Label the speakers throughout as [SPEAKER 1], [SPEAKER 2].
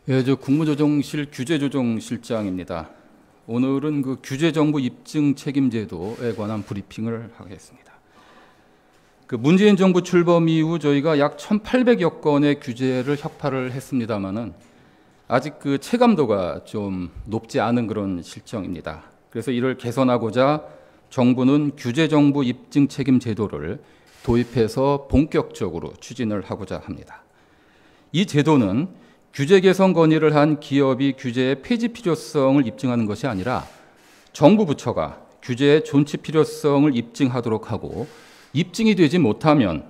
[SPEAKER 1] 예, 저 국무조정실 규제조정실장입니다. 오늘은 그 규제정부 입증 책임제도에 관한 브리핑을 하겠습니다. 그 문재인 정부 출범 이후 저희가 약 1,800여 건의 규제를 협파를 했습니다만은 아직 그 체감도가 좀 높지 않은 그런 실정입니다. 그래서 이를 개선하고자 정부는 규제정부 입증 책임제도를 도입해서 본격적으로 추진을 하고자 합니다. 이 제도는 규제 개선 건의를 한 기업이 규제의 폐지 필요성을 입증하는 것이 아니라 정부 부처가 규제의 존치 필요성을 입증하도록 하고, 입증이 되지 못하면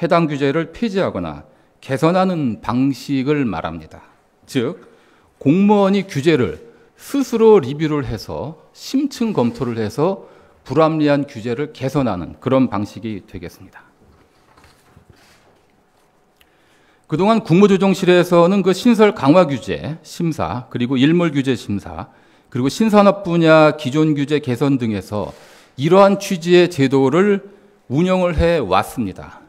[SPEAKER 1] 해당 규제를 폐지하거나 개선하는 방식을 말합니다. 즉, 공무원이 규제를 스스로 리뷰를 해서 심층 검토를 해서 불합리한 규제를 개선하는 그런 방식이 되겠습니다. 그동안 국무조정실에서는 그 신설 강화 규제 심사, 그리고 일몰 규제 심사, 그리고 신산업 분야 기존 규제 개선 등에서 이러한 취지의 제도를 운영을 해 왔습니다.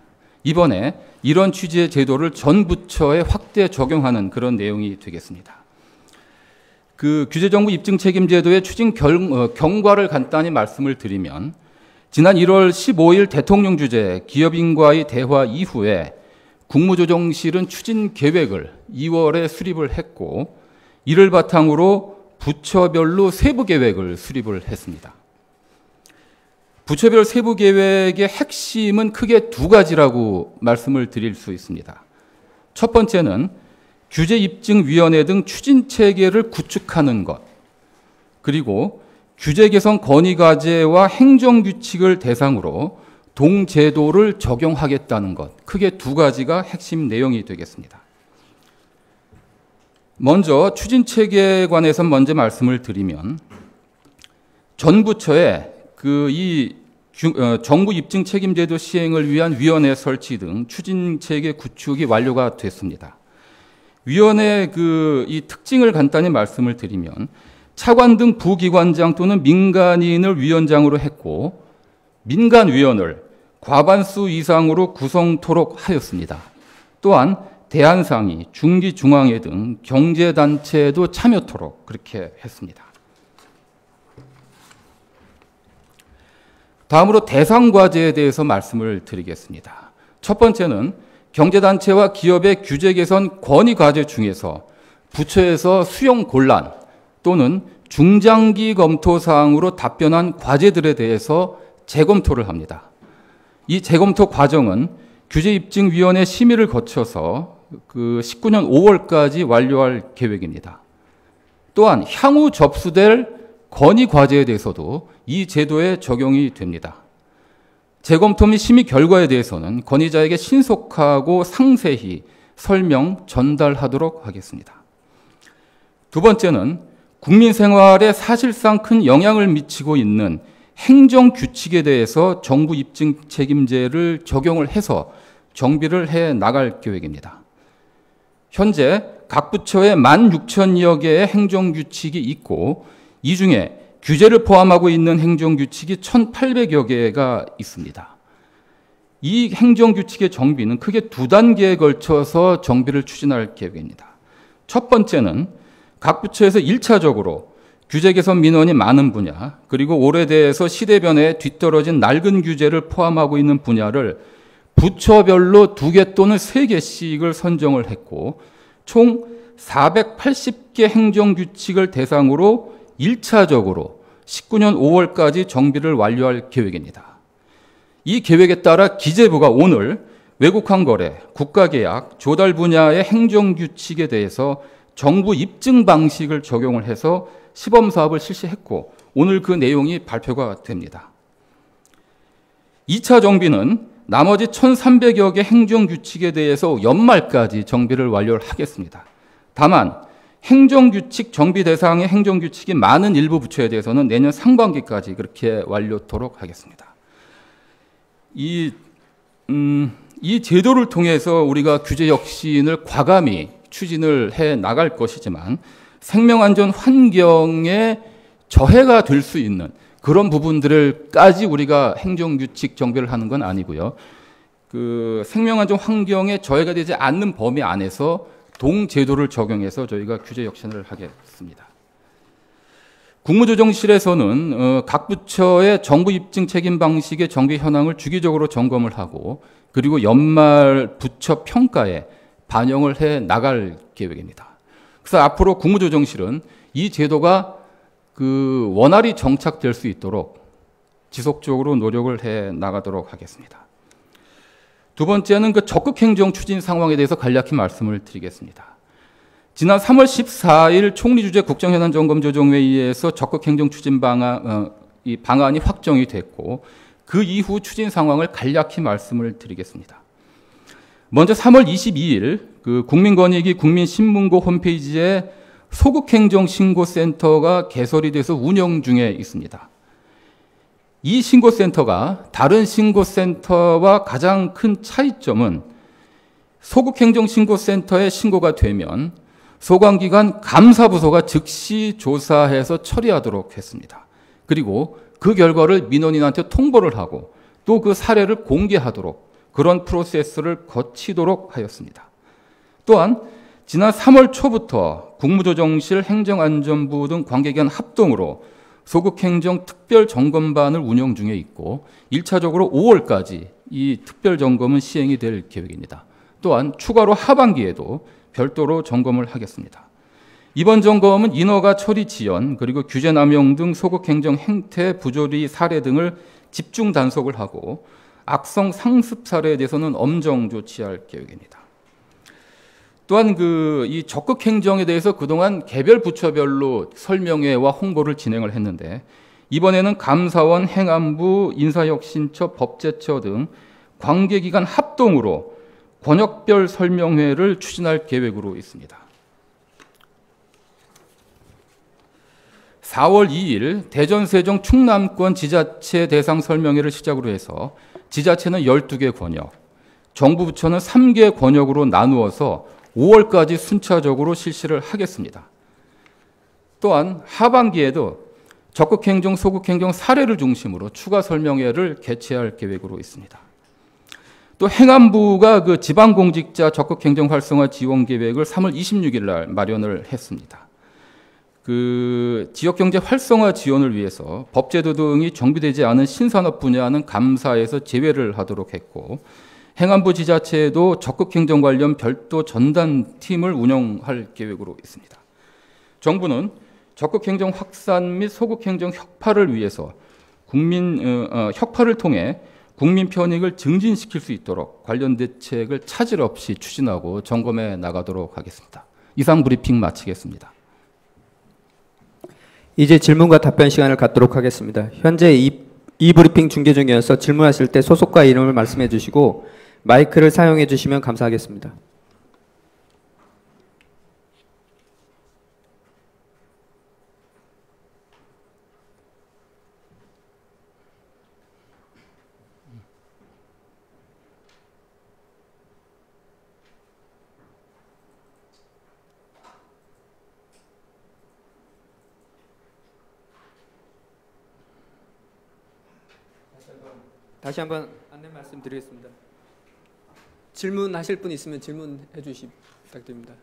[SPEAKER 1] 이번에 이런 취지의 제도를 전 부처에 확대 적용하는 그런 내용이 되겠습니다. 그 규제정부 입증 책임제도의 추진 경과를 간단히 말씀을 드리면, 지난 1월 15일 대통령 주재 기업인과의 대화 이후에 국무조정실은 추진 계획을 2월에 수립을 했고, 이를 바탕으로 부처별로 세부 계획을 수립을 했습니다. 부처별 세부 계획의 핵심은 크게 두 가지라고 말씀을 드릴 수 있습니다. 첫 번째는 규제입증위원회 등 추진 체계를 구축하는 것, 그리고 규제 개선 건의 과제와 행정규칙을 대상으로 동제도를 적용하겠다는 것, 크게 두 가지가 핵심 내용이 되겠습니다. 먼저 추진체계에 관해서 먼저 말씀을 드리면, 전 부처에 정부 입증 책임제도 시행을 위한 위원회 설치 등 추진체계 구축이 완료가 됐습니다. 위원회 이 특징을 간단히 말씀을 드리면, 차관 등 부기관장 또는 민간인을 위원장으로 했고, 민간위원을 과반수 이상으로 구성토록 하였습니다. 또한 대한상의, 중기중앙회 등 경제단체도 참여토록 그렇게 했습니다. 다음으로 대상과제에 대해서 말씀을 드리겠습니다. 첫 번째는 경제단체와 기업의 규제 개선 건의과제 중에서 부처에서 수용 곤란 또는 중장기 검토 사항으로 답변한 과제들에 대해서 재검토를 합니다. 이 재검토 과정은 규제입증위원회 심의를 거쳐서 19년 5월까지 완료할 계획입니다. 또한 향후 접수될 건의 과제에 대해서도 이 제도에 적용이 됩니다. 재검토 및 심의 결과에 대해서는 건의자에게 신속하고 상세히 설명, 전달하도록 하겠습니다. 두 번째는 국민 생활에 사실상 큰 영향을 미치고 있는 행정규칙에 대해서 정부 입증 책임제를 적용을 해서 정비를 해 나갈 계획입니다. 현재 각 부처에 16,000여 개의 행정규칙이 있고, 이 중에 규제를 포함하고 있는 행정규칙이 1,800여 개가 있습니다. 이 행정규칙의 정비는 크게 두 단계에 걸쳐서 정비를 추진할 계획입니다. 첫 번째는 각 부처에서 1차적으로 규제 개선 민원이 많은 분야, 그리고 오래돼서 시대 변화에 뒤떨어진 낡은 규제를 포함하고 있는 분야를 부처별로 2개 또는 3개씩을 선정을 했고, 총 480개 행정규칙을 대상으로 1차적으로 19년 5월까지 정비를 완료할 계획입니다. 이 계획에 따라 기재부가 오늘 외국환 거래, 국가계약, 조달 분야의 행정규칙에 대해서 정부 입증 방식을 적용을 해서 시범사업을 실시했고, 오늘 그 내용이 발표가 됩니다. 2차 정비는 나머지 1,300여 개 행정규칙에 대해서 연말까지 정비를 완료하겠습니다. 다만 행정규칙 정비 대상의 행정규칙이 많은 일부 부처에 대해서는 내년 상반기까지 그렇게 완료토록 하겠습니다. 이 제도를 통해서 우리가 규제 혁신을 과감히 추진을 해 나갈 것이지만, 생명안전 환경에 저해가 될 수 있는 그런 부분들을까지 우리가 행정규칙 정비를 하는 건 아니고요. 생명안전 환경에 저해가 되지 않는 범위 안에서 동제도를 적용해서 저희가 규제 혁신을 하겠습니다. 국무조정실에서는 각 부처의 정부 입증 책임 방식의 정비 현황을 주기적으로 점검을 하고 그리고 연말 부처 평가에 반영을 해 나갈 계획입니다. 그래서 앞으로 국무조정실은 이 제도가 원활히 정착될 수 있도록 지속적으로 노력을 해 나가도록 하겠습니다. 두 번째는 적극행정 추진 상황에 대해서 간략히 말씀을 드리겠습니다. 지난 3월 14일 총리 주재 국정현안점검조정회의에서 적극행정 추진 방안이 확정이 됐고 그 이후 추진 상황을 간략히 말씀을 드리겠습니다. 먼저 3월 22일 국민권익위 국민신문고 홈페이지에 소극행정신고센터가 개설이 돼서 운영 중에 있습니다. 이 신고센터가 다른 신고센터와 가장 큰 차이점은 소극행정신고센터에 신고가 되면 소관기관 감사부서가 즉시 조사해서 처리하도록 했습니다. 그리고 그 결과를 민원인한테 통보를 하고 또 그 사례를 공개하도록 그런 프로세스를 거치도록 하였습니다. 또한 지난 3월 초부터 국무조정실 행정안전부 등 관계기관 합동으로 소극행정 특별점검반을 운영 중에 있고 1차적으로 5월까지 이 특별점검은 시행이 될 계획입니다. 또한 추가로 하반기에도 별도로 점검을 하겠습니다. 이번 점검은 인허가 처리 지연 그리고 규제 남용 등 소극행정 행태 부조리 사례 등을 집중 단속을 하고 악성 상습 사례에 대해서는 엄정 조치할 계획입니다. 또한 이 적극행정에 대해서 그동안 개별 부처별로 설명회와 홍보를 진행을 했는데 이번에는 감사원, 행안부, 인사혁신처, 법제처 등 관계기관 합동으로 권역별 설명회를 추진할 계획으로 있습니다. 4월 2일 대전, 세종, 충남권 지자체 대상 설명회를 시작으로 해서 지자체는 12개 권역, 정부 부처는 3개 권역으로 나누어서 5월까지 순차적으로 실시를 하겠습니다. 또한 하반기에도 적극행정, 소극행정 사례를 중심으로 추가 설명회를 개최할 계획으로 있습니다. 또 행안부가 지방공직자 적극행정 활성화 지원 계획을 3월 26일 날 마련을 했습니다. 지역경제 활성화 지원을 위해서 법제도 등이 정비되지 않은 신산업 분야는 감사에서 제외를 하도록 했고 행안부 지자체에도 적극행정 관련 별도 전담팀을 운영할 계획으로 있습니다. 정부는 적극행정 확산 및 소극행정 혁파를 위해서 혁파를 통해 국민 편익을 증진시킬 수 있도록 관련 대책을 차질 없이 추진하고 점검해 나가도록 하겠습니다. 이상 브리핑 마치겠습니다.
[SPEAKER 2] 이제 질문과 답변 시간을 갖도록 하겠습니다. 현재 이 브리핑 중계 중이어서 질문하실 때 소속과 이름을 말씀해 주시고 마이크를 사용해 주시면 감사하겠습니다. 다시 한번 안내 말씀드리겠습니다. 질문하실 분 있으면 질문해 주시 부탁드립니다.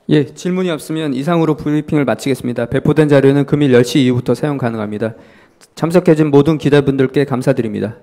[SPEAKER 2] 예, 질문이 없으면 이상으로 브리핑을 마치겠습니다. 배포된 자료는 금일 10시 이후부터 사용 가능합니다. 참석해준 모든 기자분들께 감사드립니다.